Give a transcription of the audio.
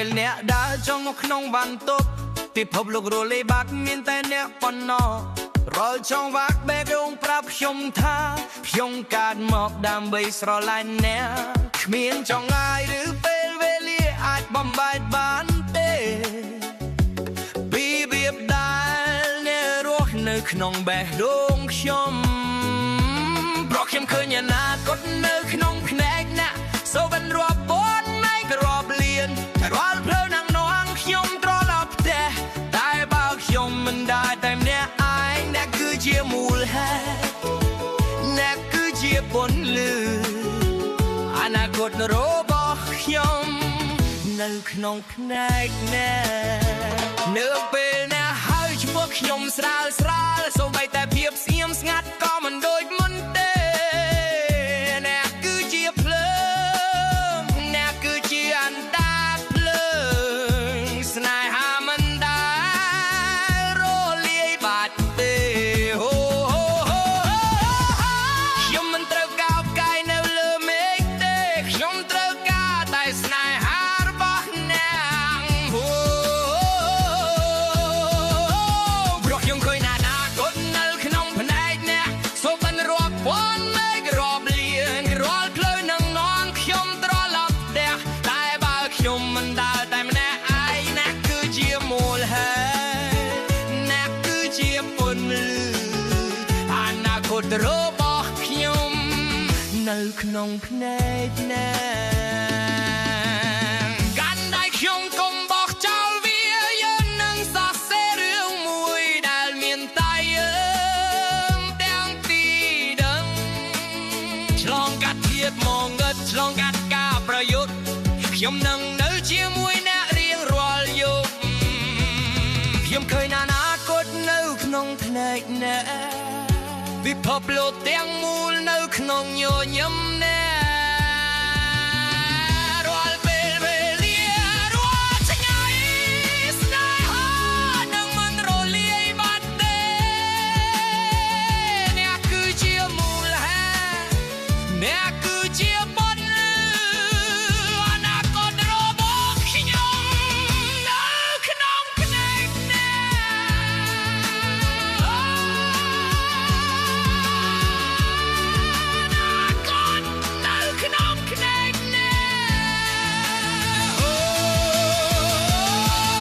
ពេលអ្នកដើរចង់មកក្នុងបានទប់ពិភពលោករលេបាក់មានតែអ្នកប៉ុណ្ណោះរាល់ចង់វាក់បែករងប្រាប់ខ្ញុំថាខ្ញុំកើតមកដើម្បីស្រឡាញ់អ្នកគ្មានចង់ងាយឬពេលវេលាអាចបំបែកបានទេពីវាបដែលអ្នករស់នៅក្នុងបេះដូងខ្ញុំព្រោះខ្ញុំឃើញអនាគតនៅក្នុងភ្នែកអ្នកសូវបានរាប់ពាន់ម៉ែក៏រាប់លានតែរាល់ផ្លូវណាំងនងខ្ញុំត្រឡប់ផ្ទះតែបើខ្ញុំមិនได้តែម្នាក់ឯងអ្នកគឺជាមូលហេតុអ្នកគឺជាពន្លឺអនាគតរបស់ខ្ញុំនៅក្នុងភ្នែកអ្នកនៅពេលអ្នកហើយឈ្មោះខ្ញុំស្រាលសូម្បីតែភាពស្ងៀមស្ងាត់ក៏មិនដូចមុនទេអ្នកគឺជាភ្លើងអ្នកគឺជាអណ្ដាតភ្លើងស្នេហាមិនដែលរលាយបាត់ទេខ្ញុំមិនត្រូវก้าวកាយនៅលើមេឃទេខ្ញុំត្រូវការតែស្នេហារបស់អ្នកព្រោះខ្ញុំឃើញអនាគតនៅក្នុងភ្នែកអ្នកសូវបានរាប់ពាន់មេឃរាប់លានរាល់ផ្លូវនឹងនងខ្ញុំត្រឡប់ផ្ទះតែបើខ្ញុំមិនដើរតែម្នាក់ឯងអ្នកគឺជាមូលហេតុអ្នកគឺជាពន្លឺអនាគតរបស់ខ្ញុំនៅក្នុងភ្នែកអ្នកកាន់ដៃខ្ញុំកុំបោះចោលវាយើងនឹងសរសេររឿងមួយដែលមានតែយើងទាំងពីរដឹងឆ្លងកាត់ភាពមកងឹតឆ្លងកាត់ការប្រយុទ្ធខ្ញុំនឹងនៅជាមួយអ្នករៀងរាល់យប់ខ្ញុំឃើញអនាគតនៅក្នុងភ្នែកអ្នកពិភពលោកទាំងមូលនៅក្នុងញញឹមអ្នក